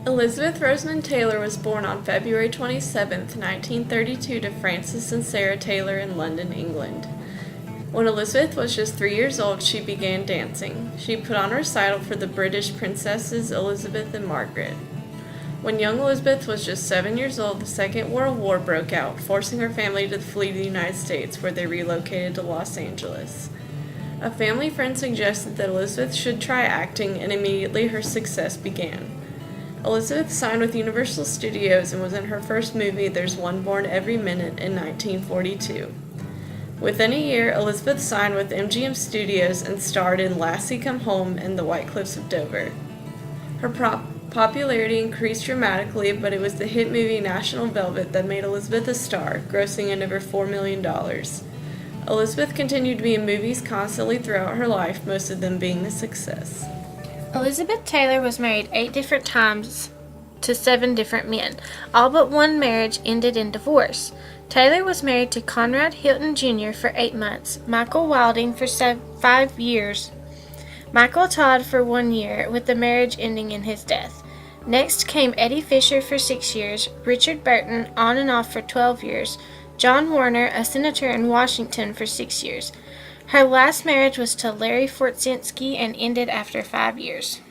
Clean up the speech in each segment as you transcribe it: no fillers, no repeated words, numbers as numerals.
Elizabeth Rosamond Taylor was born on February 27, 1932 to Francis and Sarah Taylor in London, England. When Elizabeth was just 3 years old, she began dancing. She put on a recital for the British princesses Elizabeth and Margaret. When young Elizabeth was just 7 years old, the Second World War broke out, forcing her family to flee the United States, where they relocated to Los Angeles. A family friend suggested that Elizabeth should try acting, and immediately her success began. Elizabeth signed with Universal Studios and was in her first movie, There's One Born Every Minute, in 1942. Within a year, Elizabeth signed with MGM Studios and starred in Lassie Come Home and The White Cliffs of Dover. Her popularity increased dramatically, but it was the hit movie National Velvet that made Elizabeth a star, grossing in over $4 million. Elizabeth continued to be in movies constantly throughout her life, most of them being a success. Elizabeth Taylor was married 8 different times to 7 different men. All but one marriage ended in divorce. Taylor was married to Conrad Hilton Jr. for 8 months, Michael Wilding for 5 years, Michael Todd for 1 year, with the marriage ending in his death. Next came Eddie Fisher for 6 years, Richard Burton on and off for 12 years, John Warner, a senator in Washington, for 6 years. Her last marriage was to Larry Fortsinski and ended after 5 years.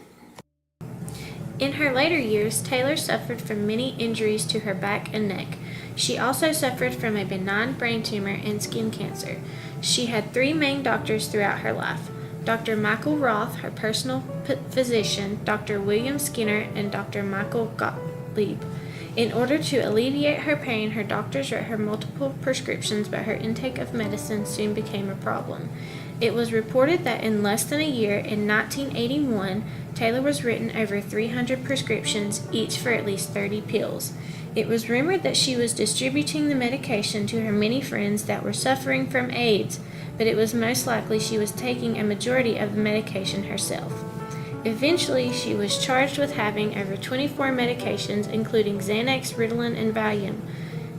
In her later years, Taylor suffered from many injuries to her back and neck. She also suffered from a benign brain tumor and skin cancer. She had 3 main doctors throughout her life: Dr. Michael Roth, her personal physician, Dr. William Skinner, and Dr. Michael Gottlieb. In order to alleviate her pain, her doctors wrote her multiple prescriptions, but her intake of medicine soon became a problem. It was reported that in less than a year, in 1981, Taylor was written over 300 prescriptions, each for at least 30 pills. It was rumored that she was distributing the medication to her many friends that were suffering from AIDS, but it was most likely she was taking a majority of the medication herself. Eventually, she was charged with having over 24 medications, including Xanax, Ritalin, and Valium,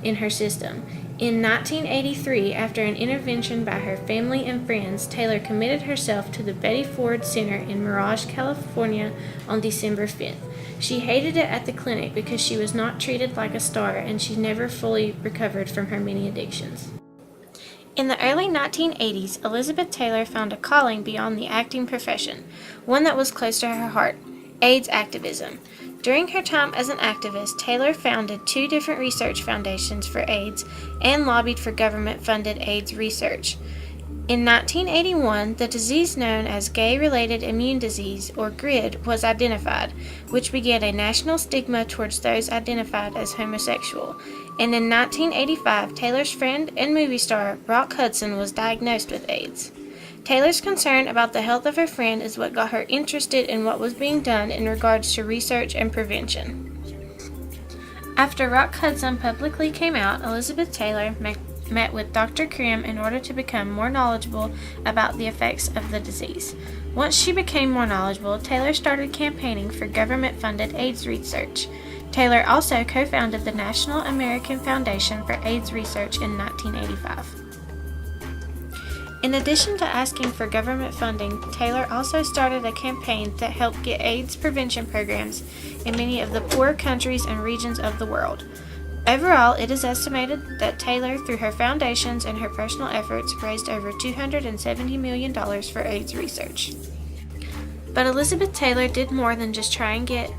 in her system. In 1983, after an intervention by her family and friends, Taylor committed herself to the Betty Ford Center in Mirage, California on December 5th. She hated it at the clinic because she was not treated like a star, and she never fully recovered from her many addictions. In the early 1980s, Elizabeth Taylor found a calling beyond the acting profession, one that was close to her heart: AIDS activism. During her time as an activist, Taylor founded 2 different research foundations for AIDS and lobbied for government-funded AIDS research. In 1981, the disease known as Gay-Related Immune Disease, or GRID, was identified, which began a national stigma towards those identified as homosexual. And in 1985, Taylor's friend and movie star Rock Hudson was diagnosed with AIDS. Taylor's concern about the health of her friend is what got her interested in what was being done in regards to research and prevention. After Rock Hudson publicly came out, Elizabeth Taylor met with Dr. Krim in order to become more knowledgeable about the effects of the disease. Once she became more knowledgeable, Taylor started campaigning for government-funded AIDS research. Taylor also co-founded the National American Foundation for AIDS Research in 1985. In addition to asking for government funding, Taylor also started a campaign that helped get AIDS prevention programs in many of the poorer countries and regions of the world. Overall, it is estimated that Taylor, through her foundations and her personal efforts, raised over $270 million for AIDS research. But Elizabeth Taylor did more than just try and get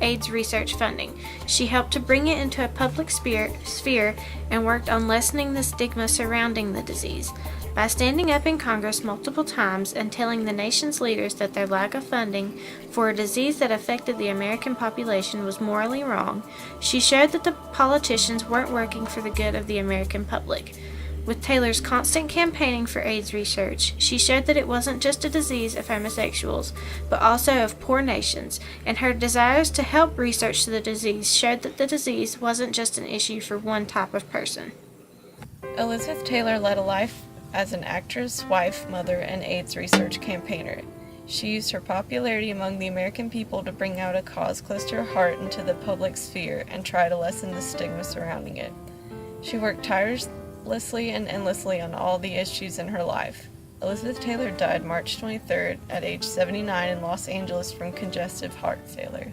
AIDS research funding. She helped to bring it into a public sphere and worked on lessening the stigma surrounding the disease. By standing up in Congress multiple times and telling the nation's leaders that their lack of funding for a disease that affected the American population was morally wrong, she showed that the politicians weren't working for the good of the American public. With Taylor's constant campaigning for AIDS research, she showed that it wasn't just a disease of homosexuals, but also of poor nations, and her desires to help research the disease showed that the disease wasn't just an issue for one type of person. Elizabeth Taylor led a life as an actress, wife, mother, and AIDS research campaigner. She used her popularity among the American people to bring out a cause close to her heart into the public sphere and try to lessen the stigma surrounding it. She worked tirelessly and endlessly on all the issues in her life. Elizabeth Taylor died March 23rd at age 79 in Los Angeles from congestive heart failure.